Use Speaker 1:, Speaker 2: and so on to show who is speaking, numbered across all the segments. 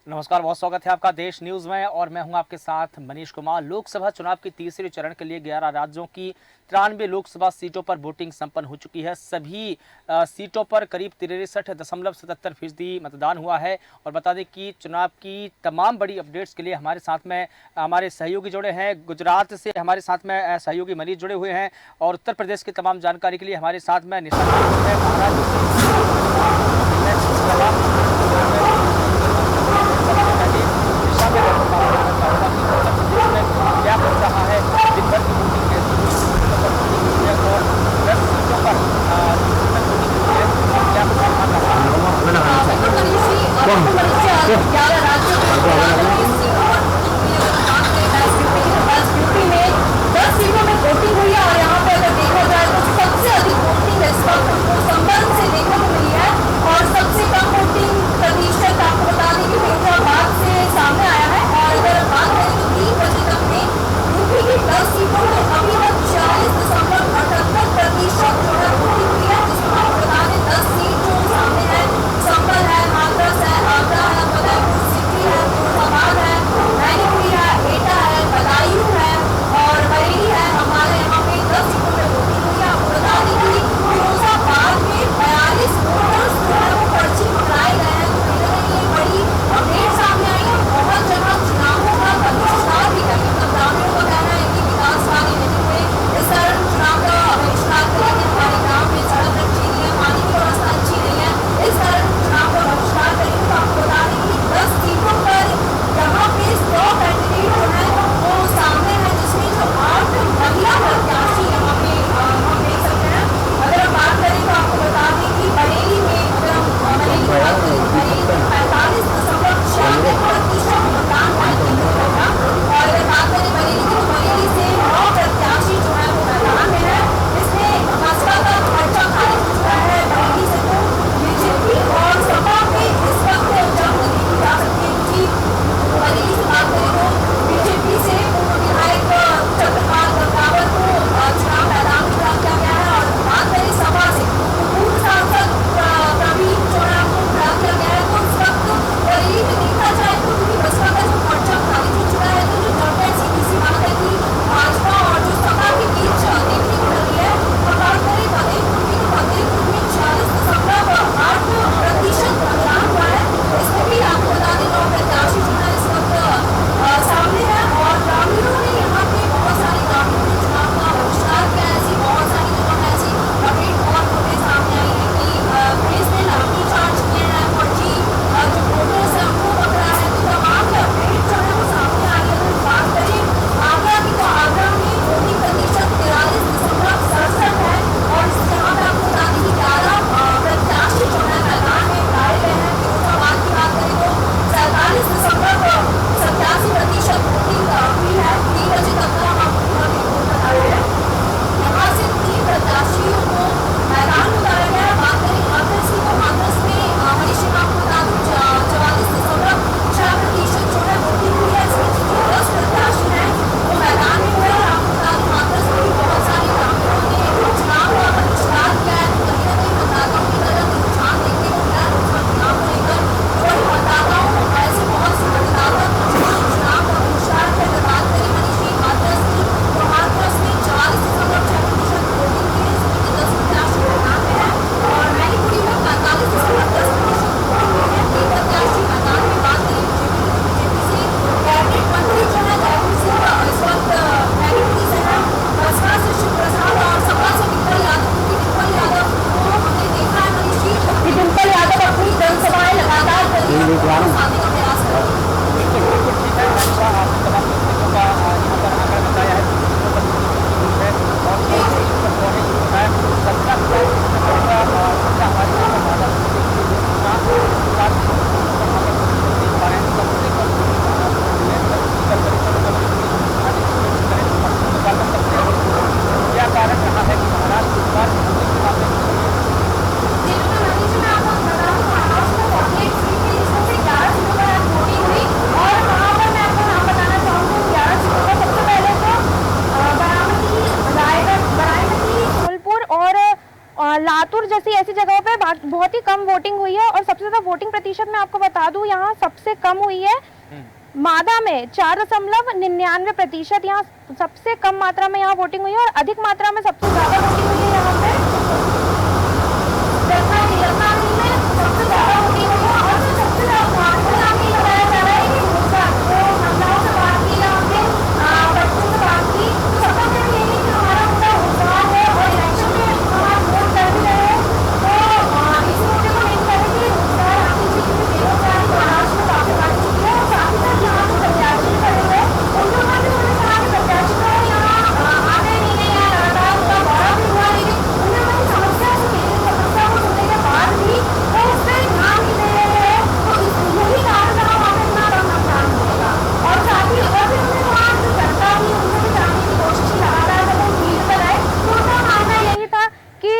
Speaker 1: नमस्कार, बहुत स्वागत है आपका देश न्यूज में और मैं हूं आपके साथ मनीष कुमार। लोकसभा चुनाव के तीसरे चरण के लिए 11 राज्यों की 93 लोकसभा सीटों पर वोटिंग संपन्न हो चुकी है। सभी सीटों पर करीब 63.77% मतदान हुआ है। और बता दें कि चुनाव की तमाम बड़ी अपडेट्स के लिए हमारे साथ में हमारे सहयोगी जुड़े हैं। गुजरात से हमारे साथ में सहयोगी मनीष जुड़े हुए हैं और उत्तर प्रदेश की तमाम जानकारी के लिए हमारे साथ में क्या बन रहा है दिन भर की वोटिंग कैसी हुई और 10 सीटों पर
Speaker 2: सीटों में वोटिंग हुई है और यहाँ पे अगर देखा जाए तो सबसे अधिक वोटिंग इस वक्त संबंध से देखने को मिली है और सबसे कम वोटिंग प्रतिशत आपको बता दें कि फैसलाबाद से सामने आया है। और अगर बात करें तो 3 बजे तक में यूपी की 10 सीटों में अभी तक 40.78% जो है वोटिंग हुई है, जिसमें आपको बता दें 10 सीट जो सामने है, संभल है, हाथरस है, आगरा है, फतेहपुर सीकरी है, फैसलाबाद है, मैनपुरी है, एटा है, बदायूं है और बरेली है। हमारे यहाँ पे 10 सीटों में वोटिंग हुई है। आपको बता दें कि फिरोजाबाद में 42 वोटर्स जो है वो पर्ची पकड़ाए गए हैं। तो कहीं ना कहीं बड़ी अपडेट सामने आई है। बहुत जगह चुनावों का बहिष्कार भी करके ग्रामीणों का कहना है कि विकास कार्य नहीं हुए, इस कारण चुनाव का बहिष्कार करेंगे। हमारे गाँव में सड़क अच्छी नहीं है, पानी की व्यवस्था अच्छी नहीं है, इस कारण चुनाव का बहिष्कार करेंगे। तो आपको बता दें कि 10 सीटों पर यहाँ पे 100 कैंडिडेट जो है वो सामने है, जिसमें जो 8 महिला प्रत्याशी यहाँ पे हम देख सकते हैं। अगर हम बात करें तो आपको बता दें कि बरेली में अगर हम बरेली की बात करें तो बरेली में 45.96% मतदान था। और अगर बात करें बरेली की तो बरेली से 9 प्रत्याशी जो है वो मैदान में है। इसमें भाजपा का पर्चा खारिज हो चुका है बरेली से, तो बीजेपी और सपा में इस वक्त जंग देखी जा सकती है कि बरेली से बात करें तो बीजेपी से विधायक चंद्रपाल बदरावत को चुनाव मैदान में खड़ा किया गया है। और बात करें सपा से तो पूर्व सांसद प्रवीण चौहान को खड़ा किया गया है। तो इस वक्त बरेली में देखा जाए तो क्योंकि बसपा का जो पर्चा खारिज हो चुका है, तो जो जंग है सीधी सी बात है कि भाजपा और जो सपा के बीच देखने को मिल रही है। और बात करें फतेहपुर की तो फतेहपुर में 46.8% मतदान हुआ है। इसमें भी आपको बता दें 9 प्रत्याशी जो है इस वक्त सामने है। और ग्रामीणों ने यहाँ पे बहुत सारे ग्रामीणों ने चुनाव का बहिष्कार किया है। ऐसी बहुत सारी जगह में ऐसी अपडेट और खबरें सामने आई है कि पुलिस ने लाठीचार्ज किए हैं, फर्जी जो वोटर्स है उनको पकड़ा है। तो तमाम अपडेट जो है वो सामने आ रही है। तो बात करें आगरा की तो आगरा में वोटिंग प्रतिशत 43.67 है और जहाँ पे आपको बता दें कि 11 प्रत्याशी जो है मैदान में उतारे गए हैं। फिरोजाबाद की बात करें तो 47.87% वोटिंग हुई है। 3 बजे तक का हम आपको पूरा रिपोर्ट बता रहे हैं। यहाँ से 3 प्रत्याशियों को मैदान में उतारा गया है। बात करें हाथरस की तो हाथरस में हरीश आपको बता दूं 44.6% जो है वोटिंग हुई है। इसमें जो 10 प्रत्याशी हैं वो मैदान में हुए। और आपको बता दूं हाथरस में भी बहुत सारे ग्रामीणों ने चुनाव का बहिष्कार किया है। तो कहीं ना कहीं मतदाताओं की तरफ रुझान देखने को मिला है। चुनाव को लेकर कोई मतदाताओं ऐसे बहुत से मतदाता चुनाव का बहिष्कार की अगर बात करें मनीष जी हाथरस की तो हाथरस में 40.6% वोटिंग की है। इसमें 10 प्रत्याशी मैदान में है और मैनपुरी में 45.10% वोटिंग हुई है। 3 प्रत्याशी मैदान में। बात करें बीजेपी से कैबिनेट मंत्री जो है जयपुर सिंह इस वक्त मैनपुरी से है। बसपा से शिव प्रसाद और सपा से डिम्पल यादव को हमने देखा है मनीष जी कि डिम्पल यादव अपनी जनसभाएं लगातार कर रही है, साधने का प्रयास कर रही है।
Speaker 1: बिल्कुल ठीक है। अच्छा, आपने तमाम तथ्यों का यहाँ पर आंकड़ा बताया है और क्या कारण रहा है कि महाराष्ट्र इस बार
Speaker 2: लातूर जैसी ऐसी जगहों पे
Speaker 3: बहुत ही कम वोटिंग हुई है। और सबसे ज्यादा वोटिंग प्रतिशत मैं आपको बता दूं, यहाँ सबसे कम हुई है मादा में 4.99%। यहाँ सबसे कम मात्रा में यहाँ वोटिंग हुई है, और अधिक मात्रा में सबसे ज्यादा वोटिंग हुई है यहाँ पे रत्नागिरी में सबसे ज्यादा वोटिंग हुई है। और जो सबसे ज्यादा ये बताया जा रहा है कि महिलाओं से बात की, यहाँ पे बच्चों से बात की, तो सबका कहना यही है कि हमारा पूरा रोजगार है और इलेक्शन में हमारा वोट कर भी रहे हैं। तो इस मुद्दे को लेकर कह रहे कि रोजगार आपकी चीज में बेरोजगारी महाराष्ट्र में काफी बढ़ चुकी है। और साथ ही साथ यहाँ जो प्रत्याशी खड़े हुए उन लोगों ने उन्होंने कहा कि प्रत्याशी तो यहाँ आते नहीं है, यहाँ लगातार उनका दौरा भी हुआ, लेकिन उन्हें अपनी समस्या को सुनने के बाद भी वो उस पर ध्यान नहीं दे रहे हैं। तो यही कारण रहा वहाँ पे इतना बड़ा मतदान होगा। और साथ ही और भी उन्होंने कहा जो जनता भी उन्हें भी जानने की कोशिश की लगातार जब वो फील्ड पर आए, तो उनका मानना यही था कि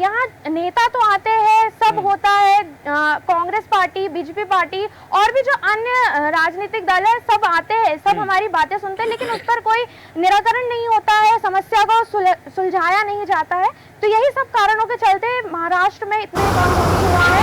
Speaker 3: यहाँ नेता तो आते हैं, सब होता है, कांग्रेस पार्टी, बीजेपी पार्टी और भी जो अन्य राजनीतिक दल है सब आते हैं, सब हमारी बातें सुनते हैं, लेकिन उस पर कोई निराकरण नहीं होता है, समस्या को सुलझाया नहीं जाता है। तो यही सब कारणों के चलते महाराष्ट्र में इतने कम वोटिंग हुआ है।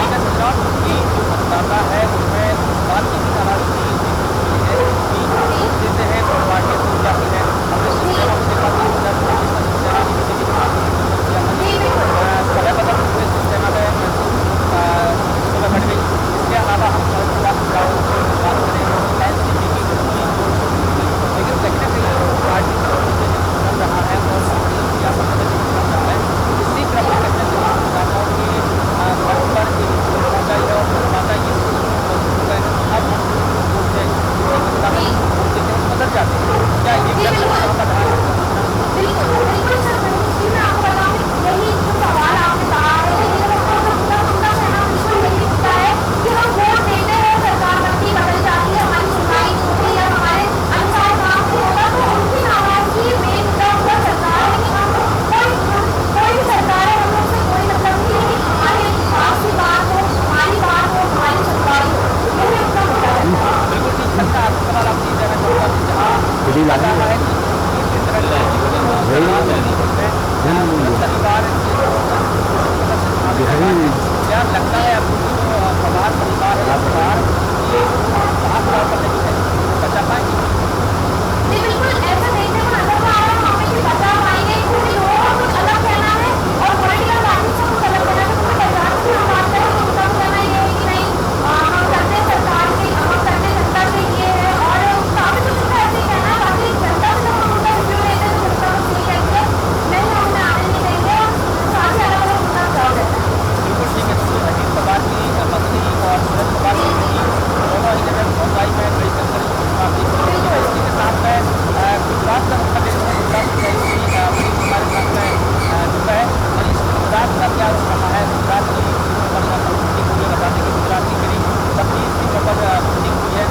Speaker 1: क्या लगता है आपको पवार परिवार है सरकार ये कहाँ पर नहीं है बचा पाएंगे?
Speaker 2: बिल्कुल ऐसा नहीं है, अगर वो आए हम भी बचा पाएंगे, क्योंकि लोगों को कुछ अलग कहना है और पॉलिटिकल पार्टी से कुछ अलग कहना है। तो सरकार से हम बात करें तो उनका कहना ये है कि नहीं हम करते सरकार के, हम करते जनता के लिए है। और काफी कुछ उनका ऐसे ही कहना है, बाकी जनता से जब हम उनका रिव्यू लेते हैं तो जनता को सही कहते हैं नहीं, हम उन्हें आने नहीं देंगे। और साथ ही अलग अलग उनका जवाब देता है।
Speaker 1: बिल्कुल ठीक है। अजीत पवार की पत्नी और शरद पवार की बेटी दोनों ही जगह मुंबई में कई इसी के साथ में गुजरात का मुख्य गुजरात की हमारे साथ में जो है गुजरात का क्या रहा है, गुजरात की वोटिंग हुई है, बताते कि गुजरात की करीब 26 सीटों पर वोटिंग हुई है।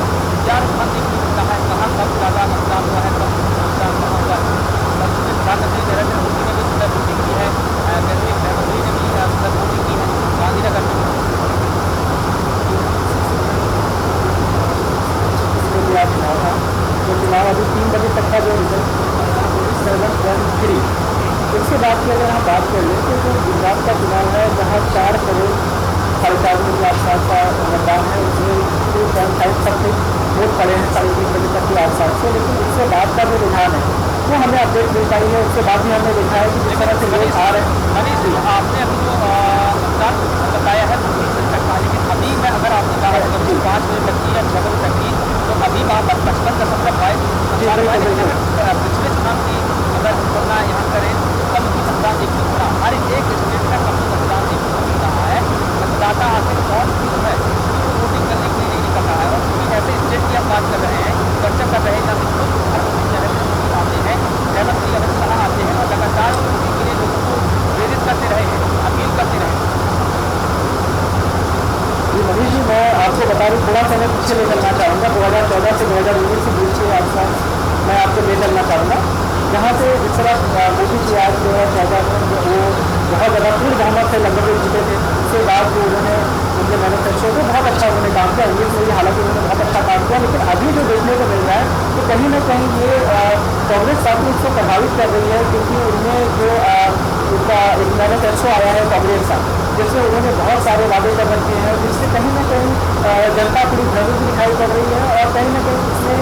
Speaker 1: क्या रुझान देखने को मिला है, कहाँ कब ज़्यादा मतदान हुआ है, कब मतदान कहाँ हुआ है? प्रधानमंत्री नरेंद्र मोदी ने भी सुंदर वोटिंग की है, कैसे मोदी ने भी सुंदर वोटिंग की है गांधीनगर में।
Speaker 4: जो चुनाव अभी 3 बजे तक का जो रिजल्ट 7.3 इसके बाद की अगर हम बात कर लें तो जो गुजरात का चुनाव है जहाँ 4 करोड़ 4.5 के आसपास का मतदान है, उसमें 2.5 तक वोट पड़े हैं 3:30 बजे तक के आसपास से। लेकिन उसके बाद का जो रुझान है वो हमें अपडेट मिल पाई है। उसके बाद भी हमने देखा है कि जिस तरह से लोग आ रहे हैं।
Speaker 1: मनीष जी आपने अभी जो मतदान बताया है तो लेकिन अभी मैं अगर आपने कहा है 5 बजे तक की या 6 बजे तक की तो अभी वहाँ पर 55.5 पिछले चुनाव की अगर तुलना यहाँ करें कम ही मतदान देखने को मिला। हर एक स्टेट का कम ही मतदान देखने को मिल रहा है। मतदाता आखिर कौन सी है वोटिंग करने के लिए नहीं निकल रहा है। और क्योंकि ऐसे स्टेट की हम बात कर रहे हैं, चर्चा कर रहे हैं जहाँ नरेंद्र मोदी आते हैं, हेमंत जी अमित शाह आते हैं और लगातार वोटिंग के लिए लोगों को प्रेरित करते रहे हैं, अपील करते रहे।
Speaker 4: मनीष जी मैं आपको बता दूँ, थोड़ा सा मैं पीछे ले चलना चाहूँगा। 2014 से 2019 के बीच के आसपास मैं आपको ले चलना चाहूँगा, जहाँ से जिस तरह मोदी जी आज 2014 में वो बहुत ज़्यादा पूर्ण बहुमत से लगभग जीते थे। उसके बाद जो उन्होंने उनके मैनिफेस्टो को बहुत अच्छा उन्होंने काम किया, इंग्लिश में भी हालांकि उन्होंने बहुत अच्छा काम किया। लेकिन अभी जो देखने को मिल रहा है तो कहीं ना कहीं ये कांग्रेस काफी इसको प्रभावित कर रही है, क्योंकि उनमें जो उनका एक मैनिफेस्टो आया है कांग्रेस का, जिसमें उन्होंने बहुत सारे वादे कर रखे हैं, जिससे कहीं ना कहीं जनता थोड़ी भ्रमित दिखाई पड़ रही है। और कहीं ना कहीं इसमें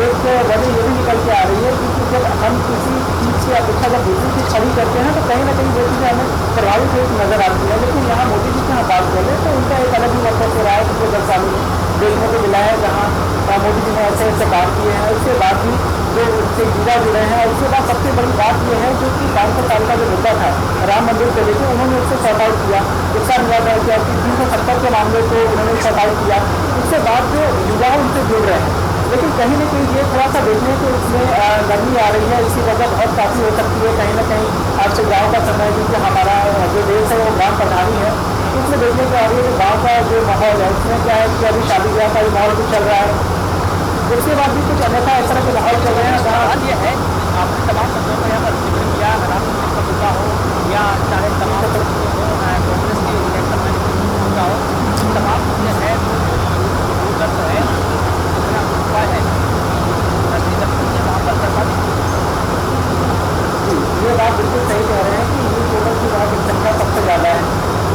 Speaker 4: एक वजह ये भी निकल के आ रही है, क्योंकि जब हम किसी चीज़ की अपेक्षा जब दूसरी चीज़ खड़ी करते हैं तो कहीं ना कहीं वो चीज़ें हमें प्रभावित होती नजर आती है। लेकिन यहाँ मोदी जी की हम बात करें तो उनका एक अलग ही वक्त हो रहा है, पिछले 10 सालों में देखने को मिला है, जहाँ मोदी जी ने ऐसे ऐसे काम किए हैं। उसके बाद भी जो उनसे जुड़ा जुड़े हैं, उसके बाद सबसे बड़ी बात यह है जो कि 500 साल का जो मुद्दा था राम मंदिर को लेकर, उन्होंने उससे सॉर्ट आउट किया, गुस्सा निराकरण किया, 370 के मामले को उन्होंने सॉर्ट आउट किया। उसके बाद जो युवा उनसे जुड़ रहे हैं, लेकिन कहीं ना कहीं ये थोड़ा सा देखने को इसमें नरमी आ रही है। इसकी वजह बहुत काफ़ी हो सकती है कहीं ना कहीं आज से गाँव का समय, क्योंकि हमारा जो देश है वो ग्राम प्रधानी है, उसमें देखने को आ रही है कि गाँव का जो माहौल है उसमें क्या है कि अभी शादी ब्याह का माहौल कुछ चल रहा है, उसके बाद भी कुछ अन्यथा इस तरह के माहौल चल रहे हैं। जहाँ
Speaker 1: ये है आपने तमाम मुद्दों को यहाँ पर जिक्र किया, राम मंदिर का मुद्दा हो या चाहे तमाम कांग्रेस की इलेक्शन मैनिफेस्टो मुद्दा हो, तमाम मुद्दे हैं वो दर्द है उपाय है वहाँ पर करवा
Speaker 4: ये बात बिल्कुल सही कह रहे हैं कि यूथ वोटर की वहाँ की संख्या सबसे ज़्यादा है।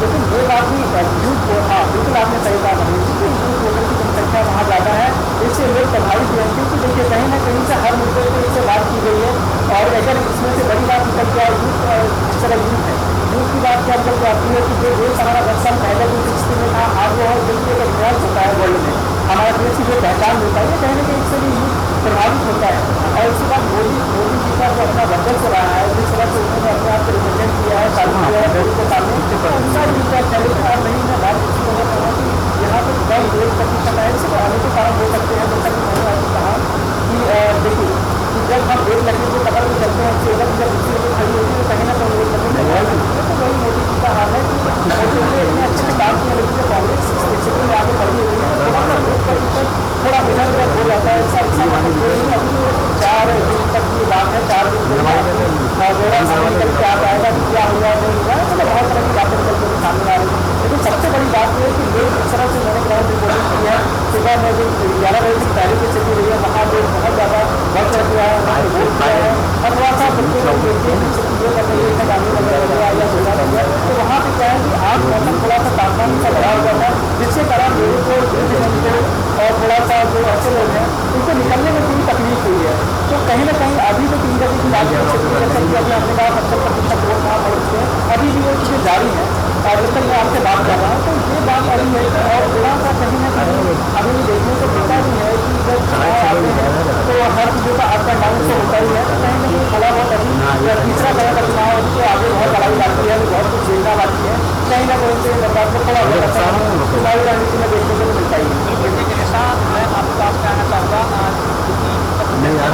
Speaker 4: लेकिन ये बात भी यूथ, हाँ बिल्कुल आपने सही बात कही कि यूथ वोटर की जनसंख्या वहाँ ज़्यादा है, इससे लोग प्रभावित हुए हैं। क्योंकि देखिए कहीं ना कहीं से हर मुद्दे पर इससे बात की गई है, और अगर इसमें से बड़ी बात निकल के यूथ, जिस तरह यूथ है, यूथ की बात क्या निकल के आती है कि जो देश हमारा 10 साल पहले जो स्थिति में था, आज वो देखिए एक प्रयास होता है वर्ल्ड में, हमारे देश की जो पहचान मिलता है, कहीं ना कहीं इससे भी यूथ प्रभावित होता है। और इसके बाद मोदी जी का जो अपना वर्चस्व रहा है, जिस तरह से उन्होंने अपने आप को रिप्रेजेंट किया है चालू किया है देश के सामने, उनका भी चैलेंज। और नहीं मैं बात इसी वजह करूँ कि यहाँ पर कम 1% है, इससे आने के कारण हो सकते हैं। जैसा कि मैंने आपको कहा कि देखिए कि जब हम एक लकड़ी के कबर में चलते हैं, सेवन जब दूसरी में खड़ी होती है, कहीं ना कहीं एक लकड़ी तैयार होती है। तो वही मोदी जी का हाल है कि मोदी जी ने इतने अच्छे से काम किया, लेकिन जब कांग्रेस स्थिति में आगे बढ़ी हुई है, थोड़ा इधर उधर हो जाता है। अभी 4 दिन तक की बात है, 4 दिन जोड़ा सामने निकल के आ जाएगा कि क्या हुआ नहीं हुआ, तो बहुत तरह की बातें निकल के सामने आ रही है। लेकिन सबसे बड़ी बात यह है कि लोग इस तरह से मैंने ग्राउंड रिपोर्टिंग की है, सुबह में जो 11 बजे से पहले की स्थिति रही है, वहाँ लोग बहुत ज़्यादा बढ़ चढ़ गया है, वहाँ वोट किया है। और थोड़ा सा बच्चे लोग देखते हैं ये करने के गांधी वगैरह या सोचा रह गया, तो वहाँ पर क्या है कि आज मौसम थोड़ा सा तापमान सा बढ़ा हुआ था, जिसके कारण लोगों को और थोड़ा सा जो ऐसे लोग हैं उनको निकलने में थोड़ी तकलीफ हुई है। तो कहीं ना कहीं अभी तो 3 बजे की बात है, जैसा कि अभी हमने कहा 70% वोट वहाँ पड़ चुके हैं, अभी भी वो चीज़ें जारी हैं। और जब तक मैं आपसे बात कर रहा हूँ तो ये बात अभी है, और थोड़ा सा कहीं ना कहीं अभी देखने को मिलता भी है कि जब चुनाव आते हैं तो हर चीज़ों का अप एंड डाउन से होता ही है। तो कहीं ना कहीं थोड़ा बहुत अभी तीसरा तरह का चुनाव है, उसके आगे बहुत लड़ाई बाकी है, बहुत कुछ देखना बाकी है। कहीं ना कहीं से बदलाव को थोड़ा चुनावी रणनीति में देखने को मिलता ही है।
Speaker 1: बिल्कुल ठीक है। ऐसा मैं आपको बात कहना चाहूँगा क्योंकि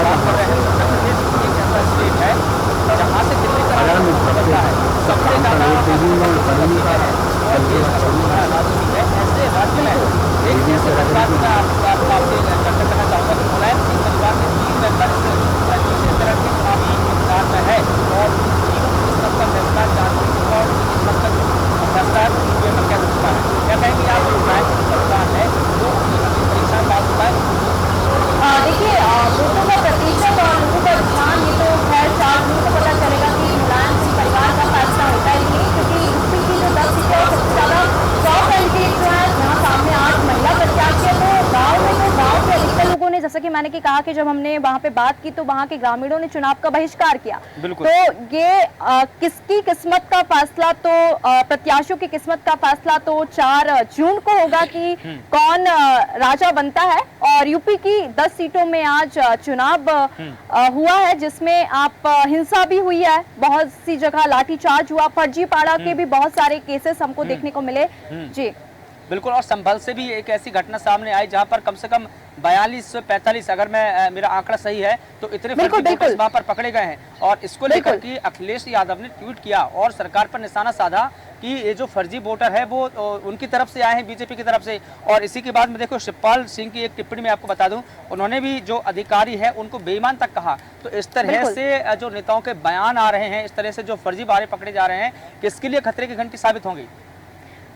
Speaker 1: बात कर रहे हैं उत्तर प्रदेश एक ऐसा स्टेट है जहाँ से दिल्ली का बनता है, सबसे ज़्यादा और देश का सबसे बड़ा राज्य भी है। ऐसे राज्य में एक ऐसे परिवार में आपसे चर्चा करना चाहूँगा कि मुलायम सिंह परिवार में 3 मेंबर तीसरे चरण के चुनावी मैदान में है, और इस तक का फैसला जानबूझ और इस तक फैसला में क्या सकता है, क्या कहेंगे आप? मुलायम सिंह परिवार है जो परीक्षा पास होता है।
Speaker 2: देखिए वोटों का प्रतिशत और लोगों का रुझान, ये तो खैर 4 जून को पता चलेगा कि मुलायम सिंह परिवार का फैसला होता है कि नहीं, क्योंकि यूपी की जो 10 सीटें और सबसे ज़्यादा 100 कैंडिडेट जो है, जहाँ सामने 8 महिला प्रत्याशी है, तो गाँव में तो गाँव के अधिकतर लोगों ने, जैसा कि मैंने कहा कि जब हमने वहाँ पे बात की तो वहाँ के ग्रामीणों ने चुनाव का बहिष्कार किया। तो ये किसकी किस्मत का फैसला, तो प्रत्याशियों की किस्मत का फैसला तो 4 जून को होगा कि कौन राजा बनता है। और यूपी की 10 सीटों में आज चुनाव हुआ है, जिसमें आप हिंसा भी हुई है, बहुत सी जगह लाठीचार्ज हुआ, फर्जीपाड़ा के भी बहुत सारे केसेस हमको देखने को मिले। जी
Speaker 1: बिल्कुल। और संभल से भी एक ऐसी घटना सामने आई जहां पर कम से कम 42 से 45, अगर मैं मेरा आंकड़ा सही है तो इतने फर्जी वहां पर पकड़े गए हैं। और इसको लेकर के अखिलेश यादव ने ट्वीट किया और सरकार पर निशाना साधा कि ये जो फर्जी वोटर है वो उनकी तरफ से आए हैं, बीजेपी की तरफ से। और इसी के बाद में देखो शिवपाल सिंह की एक टिप्पणी में आपको बता दूं, उन्होंने भी जो अधिकारी है उनको बेईमान तक कहा। तो इस तरह से जो नेताओं के बयान आ रहे हैं, इस तरह से जो फर्जी वारे पकड़े जा रहे हैं, किसके लिए खतरे की घंटी साबित होंगी?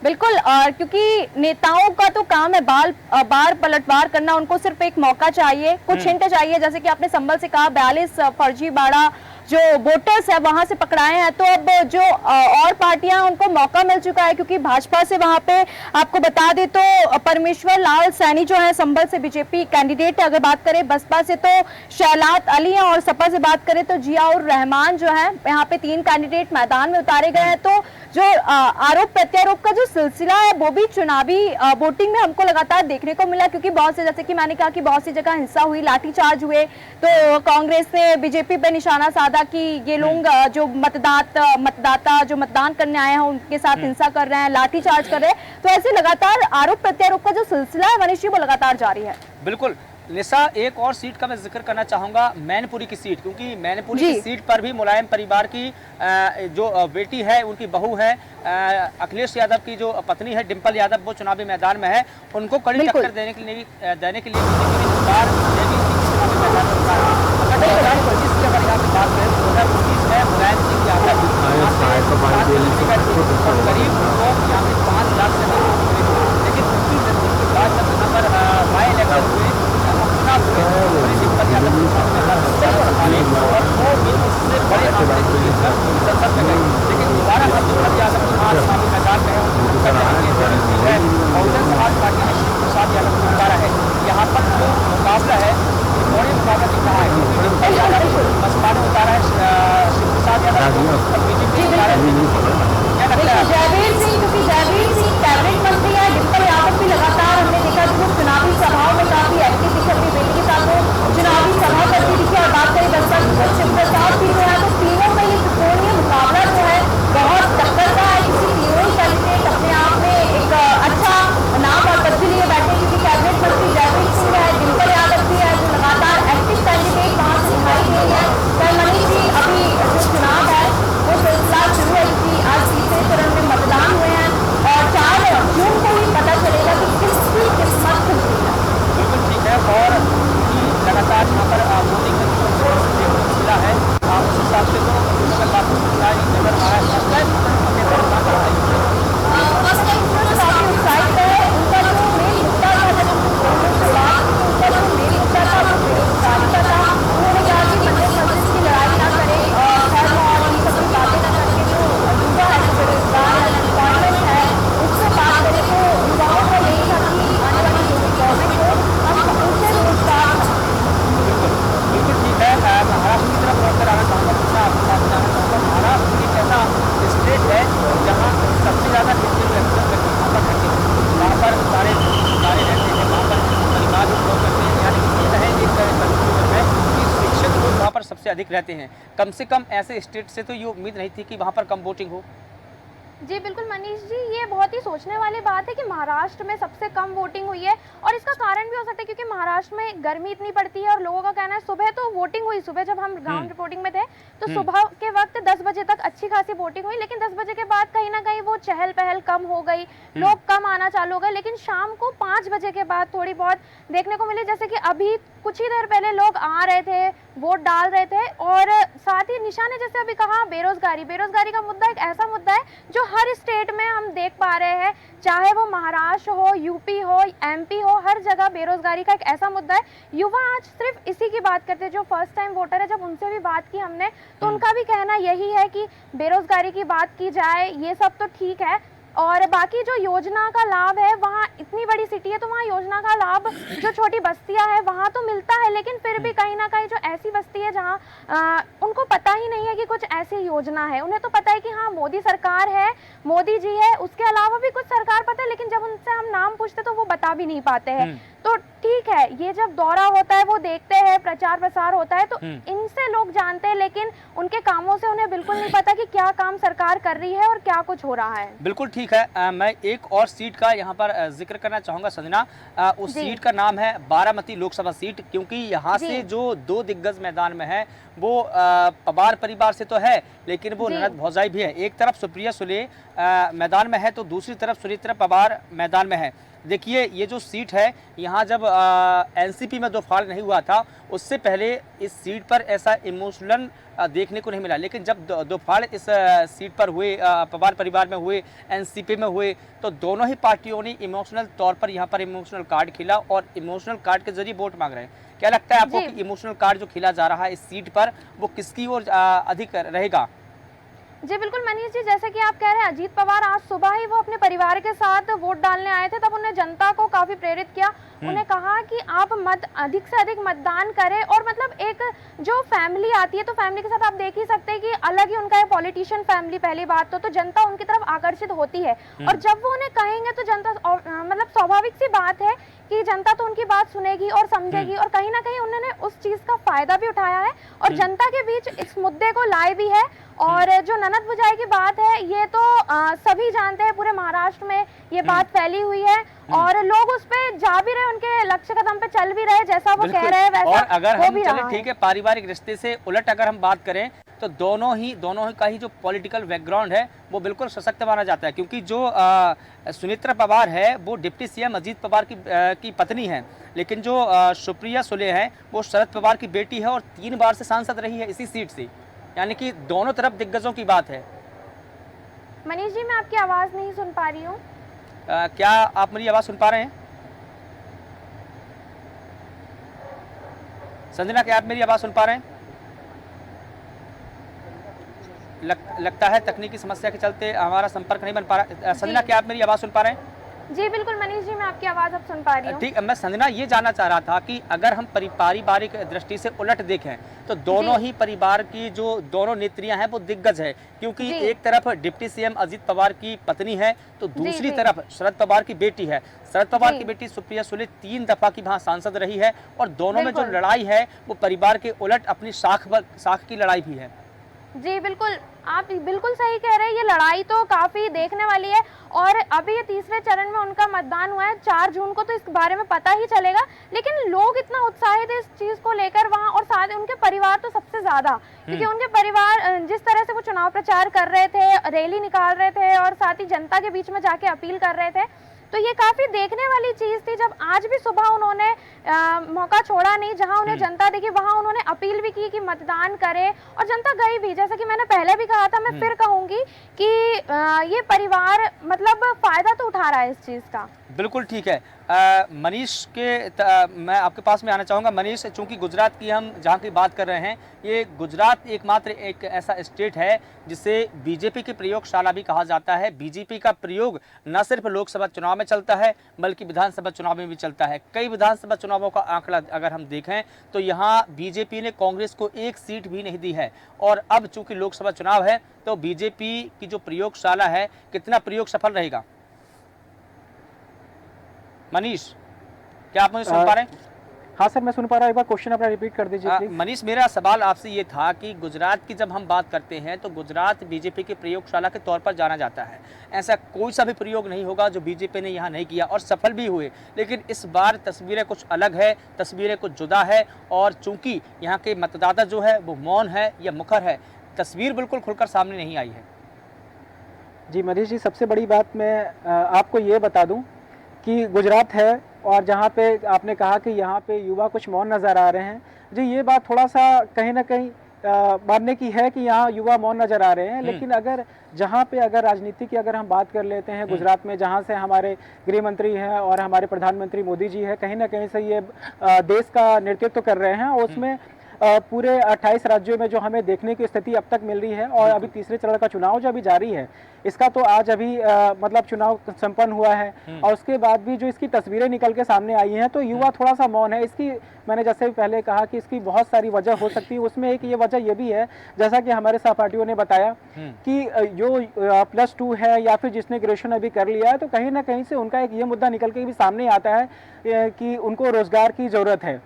Speaker 3: बिल्कुल, और क्योंकि नेताओं का तो काम है बार पलटवार करना, उनको सिर्फ एक मौका चाहिए, कुछ हिंट चाहिए। जैसे कि आपने संभल से कहा 42 फर्जीवाड़ा जो वोटर्स है वहां से पकड़ाए हैं, तो अब जो और पार्टियां उनको मौका मिल चुका है, क्योंकि भाजपा से वहां पे आपको बता दे तो परमेश्वर लाल सैनी जो है संभल से बीजेपी कैंडिडेट है। अगर बात करें बसपा से तो शैलात अली है, और सपा से बात करें तो जियाउर रहमान जो है, यहाँ पे 3 कैंडिडेट मैदान में उतारे गए हैं। तो जो आरोप प्रत्यारोप का जो सिलसिला है वो भी चुनावी वोटिंग में हमको लगातार देखने को मिला, क्योंकि बहुत से, जैसे कि मैंने कहा कि बहुत सी जगह हिंसा हुई, लाठीचार्ज हुए, तो कांग्रेस ने बीजेपी पे निशाना साधा कि ये लोग जो मतदाता जो मतदान करने आए हैं उनके साथ हिंसा कर रहे हैं, लाठीचार्ज कर रहे हैं। तो ऐसे लगातार आरोप प्रत्यारोप का जो सिलसिला है मनीष जी वो लगातार जारी है।
Speaker 1: बिल्कुल निशा, एक और सीट का मैं जिक्र करना चाहूंगा, मैनपुरी की सीट, क्योंकि मैनपुरी की सीट पर भी मुलायम परिवार की जो बेटी है, उनकी बहू है, अखिलेश यादव की जो पत्नी है डिंपल यादव, वो चुनावी मैदान में है। उनको कड़ी टक्कर देने के लिए बीजेपी ने इस बार चुनावी मैदान में उतारा। अगर 2025 की अगर यहाँ पे बात करें तो 2019 में मुलायम सिंह यादव करीब लोग यहाँ पे 5 लाख से अधिक वोट मिले थे, लेकिन उनकी मृत्यु के बाद जब यहाँ पर बाई इलेक्शन हुए, चुनाव हुए, डिंपल यादव और वो भी उससे बड़े आंकड़े को लेकर संसद में गए, लेकिन दोबारा हम डिंपल यादव आज चुनावी मैदान में है। बहुजन समाज पार्टी ने शिव प्रसाद यादव को उतारा है। यहाँ पर जो मुकाबला है बड़े मुकाबला दिख रहा है, क्योंकि डिंपल यादव बसपा ने उतारा है शिव प्रसाद यादव और बीजेपी ने उतारा है। क्या लगता है
Speaker 3: जयवीर सिंह, क्योंकि जयवीर सिंह कैबिनेट मंत्री है, डिंपल यादव भी लगातार हमने देखा कि वो चुनावी सभाओं में काफी एक्टिव दिखे, अपनी बेटी के साथ वो चुनावी सभा करती दिखी। और बात करें बसपा की तो शिव प्रसाद भी जो है, तो तीनों का ये त्रिकोणीय मुकाबला जो है बहुत टक्कर का है, किसी तीनों ही कैंडिडेट अपने आप में एक अच्छा नाम और पद लिए बैठे, क्योंकि कैबिनेट मंत्री जयवीर सिंह है, डिंपल यादव भी है, जो लगातार एक्टिव कैंडिडेट वहां से दिखाई दे रही है। कल मनीष जी अभी जो चुनाव है वो सिलसिला शुरू है, कि आज तीसरे चरण में मतदान हुए हैं और 4 जून को ही पता चलेगा कि किसकी किस्मत खुली है।
Speaker 1: बिल्कुल ठीक है, और लगातार यहाँ पर वोटिंग सिलसिला है, उस हिसाब से तो नजर आ रहा है।
Speaker 3: फर्स्ट टाइम काफी उत्साहित है। उनका जो मेन मुद्दा था, जब उनका जो मेन मुद्दा था वो बेरोजगारी का था। उन्होंने कहा कि मंदिर की लड़ाई ना करे और खैर और ये सब की बातें ना करके जो युवा है, जो बेरोजगार है, अनएम्प्लॉयमेंट है, उससे बात करें तो युवाओं का यही था कि आने वाली जो भी गवर्नमेंट हो हम उनसे रोजगार।
Speaker 1: बिल्कुल ठीक है, महाराष्ट्र की तरफ लौटकर आना चाहूँगा, मुझे आपके साथ जाना चाहूँगा। महाराष्ट्र एक ऐसा स्टेट है जहाँ सबसे ज़्यादा शिक्षित व्यक्ति वहाँ पर रहते हैं, वहाँ पर सारे रहते हैं, वहाँ पर परिवार लोग करते हैं, यानी कि ये है एक कंक्लूजन है कि शिक्षित लोग वहाँ पर सबसे अधिक रहते हैं। कम से कम ऐसे स्टेट से तो ये उम्मीद नहीं थी कि वहाँ पर कम वोटिंग हो।
Speaker 5: जी बिल्कुल मनीष जी, ये बहुत ही सोचने वाली बात है कि महाराष्ट्र में सबसे कम वोटिंग हुई है, और इसका कारण भी हो सकता है क्योंकि महाराष्ट्र में गर्मी इतनी पड़ती है और लोगों का कहना है सुबह तो वोटिंग हुई, सुबह जब हम ग्राउंड रिपोर्टिंग में थे तो सुबह के वक्त 10 बजे तक अच्छी खासी वोटिंग हुई, लेकिन 10 बजे के बाद कहीं ना कहीं वो चहल पहल कम हो गई, लोग कम आना चालू हो गए। लेकिन शाम को 5 बजे के बाद थोड़ी बहुत देखने को मिली, जैसे कि अभी कुछ ही देर पहले लोग आ रहे थे, वोट डाल रहे थे। और साथ ही निशा ने जैसे अभी कहा बेरोजगारी का मुद्दा एक ऐसा मुद्दा है जो हर स्टेट में हम देख पा रहे हैं, चाहे वो महाराष्ट्र हो, यूपी हो, एमपी हो, हर जगह बेरोजगारी का एक ऐसा मुद्दा है। युवा आज सिर्फ इसी की बात करते हैं, जो फर्स्ट टाइम वोटर है, जब उनसे भी बात की हमने तो उनका भी कहना यही है कि बेरोजगारी की बात की जाए, ये सब तो ठीक है, और बाकी जो योजना का लाभ है, वहाँ इतनी बड़ी सिटी है तो वहाँ योजना का लाभ जो छोटी बस्तियाँ हैं वहाँ तो मिलता है, लेकिन फिर भी कहीं ना कहीं जो ऐसी बस्ती है जहाँ उनको पता ही नहीं है कि कुछ ऐसी योजना है। उन्हें तो पता है कि हाँ मोदी सरकार है, मोदी जी है, उसके अलावा भी कुछ सरकार पता है, लेकिन जब उनसे हम नाम पूछते तो वो बता भी नहीं पाते हैं। तो ठीक है, ये जब दौरा होता है वो देखते हैं, प्रचार प्रसार होता है तो इनसे लोग जानते हैं, लेकिन उनके कामों से उन्हें बिल्कुल नहीं पता कि क्या काम सरकार कर रही है और क्या कुछ हो रहा है।
Speaker 1: बिल्कुल ठीक है, मैं एक और सीट का यहाँ पर जिक्र करना चाहूँगा संजना। उस सीट का नाम है बारामती लोकसभा सीट, क्योंकि यहाँ से जो 2 दिग्गज मैदान में है वो पवार परिवार से तो है, लेकिन वो ननद भौजाई भी है। एक तरफ सुप्रिया सुले मैदान में है तो दूसरी तरफ सुनेत्रा पवार मैदान में है। देखिए ये जो सीट है, यहाँ जब एनसीपी में दो-फाड़ नहीं हुआ था, उससे पहले इस सीट पर ऐसा इमोशनल देखने को नहीं मिला। लेकिन जब दो-फाड़ इस सीट पर हुए, पवार परिवार में हुए, एनसीपी में हुए, तो दोनों ही पार्टियों ने इमोशनल तौर पर यहाँ पर इमोशनल कार्ड खिला और इमोशनल कार्ड के जरिए वोट मांग रहे हैं। क्या लगता है आपको
Speaker 5: जी।
Speaker 1: कि इमोशनल कार्ड जो खिला जा रहा है इस सीट पर, वो किसकी ओर अधिक रहेगा?
Speaker 5: जी बिल्कुल मनीष जी, जैसे कि आप कह रहे हैं, अजीत पवार आज सुबह ही वो अपने परिवार के साथ वोट डालने आए थे, तब उन्हें जनता को काफी प्रेरित किया। उन्हें कहा कि आप अधिक से अधिक मतदान करें, और मतलब एक जो फैमिली आती है, तो फैमिली के साथ आप देख ही सकते हैं कि अलग ही उनका एक पॉलिटिशियन फैमिली पहली बात तो जनता उनकी तरफ आकर्षित होती है। और जब वो उन्हें कहेंगे तो जनता मतलब स्वाभाविक सी बात है कि जनता तो उनकी बात सुनेगी और समझेगी, और कहीं ना कहीं उन्होंने उस चीज का फायदा भी उठाया है और जनता के बीच इस मुद्दे को लाए भी है। और जो ननद बुझाई की बात है, ये तो सभी जानते हैं, पूरे महाराष्ट्र में ये बात फैली हुई है और लोग उस पे जा भी रहे, उनके लक्ष्य कदम पे चल भी रहे, जैसा वो कह रहे हैं वैसा
Speaker 1: और अगर
Speaker 5: हो
Speaker 1: हम
Speaker 5: भी
Speaker 1: चले,
Speaker 5: रहा है।
Speaker 1: ठीक है, पारिवारिक रिश्ते से उलट अगर हम बात करें तो दोनों ही का ही जो पॉलिटिकल बैकग्राउंड है वो बिल्कुल सशक्त माना जाता है। क्योंकि जो सुनेत्रा पवार है वो डिप्टी सीएम अजीत पवार की पत्नी है, लेकिन जो सुप्रिया सुले है वो शरद पवार की बेटी है और 3 बार से सांसद रही है इसी सीट से। यानी कि दोनों तरफ दिग्गजों की बात है।
Speaker 5: मनीष जी, मैं आपकी आवाज नहीं सुन पा रही हूँ।
Speaker 1: क्या आप मेरी आवाज सुन पा रहे हैं? संजना, क्या आप मेरी आवाज सुन पा रहे हैं? लगता है तकनीकी समस्या के चलते हमारा संपर्क नहीं बन पा रहा। संजना, क्या आप मेरी आवाज सुन पा रहे हैं?
Speaker 5: जी बिल्कुल मनीष जी, मैं आपकी आवाज अब सुन पा रही हूँ।
Speaker 1: ठीक, मैं संजना ये जानना चाह रहा था कि अगर हम पारिवारिक दृष्टि से उलट देखें तो दोनों ही परिवार की जो दोनों नेत्रियां हैं वो दिग्गज है। क्योंकि एक तरफ डिप्टी सीएम अजीत पवार की पत्नी है तो दूसरी तरफ शरद पवार की बेटी है। शरद पवार की बेटी सुप्रिया सुले 3 दफा की वहां सांसद रही है और दोनों में जो लड़ाई है वो परिवार के उलट अपनी साख की लड़ाई भी है।
Speaker 5: जी बिल्कुल, आप बिल्कुल सही कह रहे हैं, ये लड़ाई तो काफी देखने वाली है। और अभी ये तीसरे चरण में उनका मतदान हुआ है 4 जून को, तो इस बारे में पता ही चलेगा। लेकिन लोग इतना उत्साहित है इस चीज को लेकर वहाँ, और साथ उनके परिवार तो सबसे ज्यादा, क्योंकि उनके परिवार जिस तरह से वो चुनाव प्रचार कर रहे थे, रैली निकाल रहे थे और साथ ही जनता के बीच में जाके अपील कर रहे थे, तो ये काफी देखने वाली चीज थी। जब आज भी सुबह उन्होंने मौका छोड़ा नहीं, जहां उन्हें जनता देखी वहां उन्होंने अपील भी की कि मतदान करें, और जनता गई भी। जैसा कि मैंने पहले भी कहा था, मैं फिर कहूंगी कि ये परिवार मतलब फायदा तो उठा रहा है इस चीज का।
Speaker 1: बिल्कुल ठीक है। मनीष मैं आपके पास में आना चाहूँगा। मनीष, चूंकि गुजरात की हम जहाँ की बात कर रहे हैं, ये गुजरात एकमात्र एक ऐसा स्टेट है जिसे बीजेपी की प्रयोगशाला भी कहा जाता है। बीजेपी का प्रयोग न सिर्फ लोकसभा चुनाव में चलता है बल्कि विधानसभा चुनाव में भी चलता है। कई विधानसभा चुनावों का आंकड़ा अगर हम देखें तो यहाँ बीजेपी ने कांग्रेस को 1 सीट भी नहीं दी है। और अब चूंकि लोकसभा चुनाव है तो बीजेपी की जो प्रयोगशाला है, कितना प्रयोग सफल रहेगा? मनीष, क्या आप मुझे सुन पा रहे हैं?
Speaker 4: हाँ सर, मैं सुन पा रहा हूँ। एक बार क्वेश्चन अपना रिपीट कर दीजिए प्लीज।
Speaker 1: मनीष, मेरा सवाल आपसे ये था कि गुजरात की जब हम बात करते हैं तो गुजरात बीजेपी की प्रयोगशाला के तौर पर जाना जाता है। ऐसा कोई सा भी प्रयोग नहीं होगा जो बीजेपी ने यहाँ नहीं किया, और सफल भी हुए। लेकिन इस बार तस्वीरें कुछ अलग है, तस्वीरें कुछ जुदा है। और चूंकि यहाँ के मतदाता जो है वो मौन है या मुखर है, तस्वीर बिल्कुल खुलकर सामने नहीं आई है।
Speaker 4: जी मनीष जी, सबसे बड़ी बात मैं आपको ये बता दूं कि गुजरात है और जहाँ पे आपने कहा कि यहाँ पे युवा कुछ मौन नज़र आ रहे हैं, जी ये बात थोड़ा सा कहीं ना कहीं मानने की है कि यहाँ युवा मौन नज़र आ रहे हैं। लेकिन अगर जहाँ पे अगर राजनीति की अगर हम बात कर लेते हैं गुजरात में, जहाँ से हमारे गृह मंत्री हैं और हमारे प्रधानमंत्री मोदी जी है, कहीं ना कहीं से ये देश का नेतृत्व कर रहे हैं। और उसमें पूरे 28 राज्यों में जो हमें देखने की स्थिति अब तक मिल रही है, और अभी तीसरे चरण का चुनाव जो अभी जारी है, इसका तो आज अभी मतलब चुनाव संपन्न हुआ है, और उसके बाद भी जो इसकी तस्वीरें निकल के सामने आई हैं तो युवा थोड़ा सा मौन है। इसकी मैंने जैसे पहले कहा कि इसकी बहुत सारी वजह हो सकती है। उसमें एक ये वजह ये भी है, जैसा कि हमारे सहपाठियों ने बताया कि जो +2 है या फिर जिसने ग्रेजुएशन अभी कर लिया है, तो कहीं ना कहीं से उनका एक ये मुद्दा निकल के भी सामने आता है कि उनको रोजगार की जरूरत है।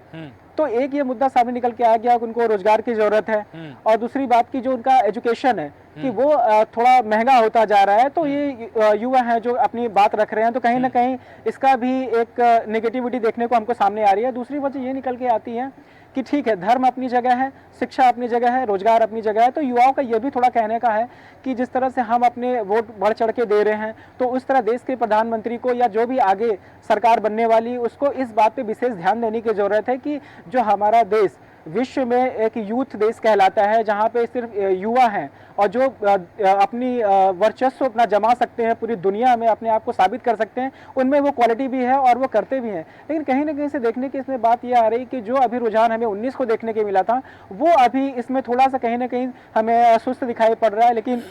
Speaker 4: तो एक ये मुद्दा सामने निकल के आ गया कि उनको रोजगार की जरूरत है। और दूसरी बात की जो उनका एजुकेशन है, कि वो थोड़ा महंगा होता जा रहा है। तो ये युवा हैं जो अपनी बात रख रहे हैं, तो कहीं ना कहीं इसका भी एक नेगेटिविटी देखने को हमको सामने आ रही है। दूसरी वजह ये निकल के आती है कि ठीक है, धर्म अपनी जगह है, शिक्षा अपनी जगह है, रोजगार अपनी जगह है, तो युवाओं का ये भी थोड़ा कहने का है कि जिस तरह से हम अपने वोट बढ़ चढ़ के दे रहे हैं, तो उस तरह देश के प्रधानमंत्री को या जो भी आगे सरकार बनने वाली, उसको इस बात पे विशेष ध्यान देने की जरूरत है कि जो हमारा देश विश्व में एक यूथ देश कहलाता है, जहाँ पे सिर्फ युवा हैं और जो अपनी वर्चस्व अपना जमा सकते हैं, पूरी दुनिया में अपने आप को साबित कर सकते हैं, उनमें वो क्वालिटी भी है और वो करते भी हैं। लेकिन कहीं ना कहीं से देखने की इसमें बात ये आ रही कि जो अभी रुझान हमें 19 को देखने को मिला था, वो अभी इसमें थोड़ा सा कहीं ना कहीं हमें सुस्त दिखाई पड़ रहा है। लेकिन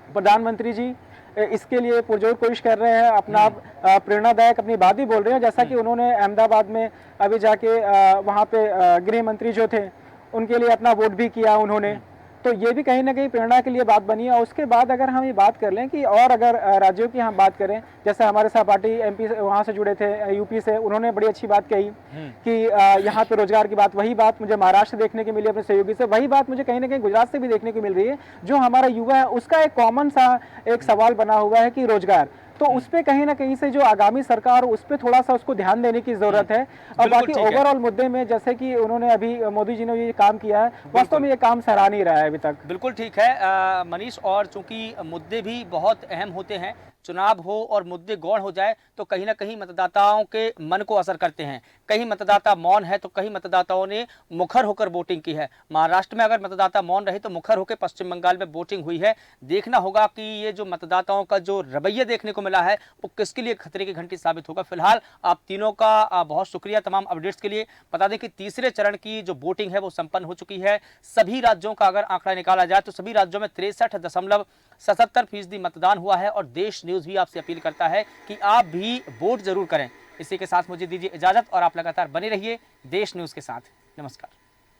Speaker 4: प्रधानमंत्री जी इसके लिए पुरजोर कोशिश कर रहे हैं, अपना प्रेरणादायक अपनी बात भी बोल रहे हैं। जैसा कि उन्होंने अहमदाबाद में अभी जाके वहाँ पे गृह मंत्री जो थे उनके लिए अपना वोट भी किया उन्होंने, तो ये भी कहीं ना कहीं प्रेरणा के लिए बात बनी है। और उसके बाद अगर हम ये बात कर लें कि और अगर राज्यों की हम बात करें, जैसे हमारे सहपाठी एमपी वहाँ से जुड़े थे, यूपी से, उन्होंने बड़ी अच्छी बात कही कि यहाँ पे रोजगार की बात, वही बात मुझे महाराष्ट्र देखने की मिली अपने सहयोगी से, वही बात मुझे कहीं ना कहीं गुजरात से भी देखने को मिल रही है। जो हमारा युवा है उसका एक कॉमन सा एक सवाल बना हुआ है कि रोजगार, तो उस पे कहीं ना कहीं से जो आगामी सरकार उस पे थोड़ा सा उसको ध्यान देने की जरूरत है। और बाकी ओवरऑल मुद्दे में जैसे कि उन्होंने अभी मोदी जी ने ये काम किया है, वास्तव में ये काम सराहनीय रहा है अभी तक।
Speaker 1: बिल्कुल ठीक है मनीष, और चूंकि मुद्दे भी बहुत अहम होते हैं, चुनाव हो और मुद्दे गौण हो जाए तो कहीं ना कहीं मतदाताओं के मन को असर करते हैं। कहीं मतदाता मौन है तो कहीं मतदाताओं ने मुखर होकर वोटिंग की है। महाराष्ट्र में अगर मतदाता मौन रहे तो मुखर होकर पश्चिम बंगाल में वोटिंग हुई है। देखना होगा कि ये जो मतदाताओं का जो रवैया देखने को मिला है वो किसके लिए खतरे की घंटी साबित होगा। फिलहाल आप तीनों का बहुत शुक्रिया तमाम अपडेट्स के लिए। बता दें कि तीसरे चरण की जो वोटिंग है वो संपन्न हो चुकी है। सभी राज्यों का अगर आंकड़ा निकाला जाए तो सभी राज्यों में 63.77% मतदान हुआ है। और देश न्यूज भी आपसे अपील करता है कि आप भी वोट जरूर करें। इसी के साथ मुझे दीजिए इजाजत और आप लगातार बने रहिए देश न्यूज के साथ। नमस्कार।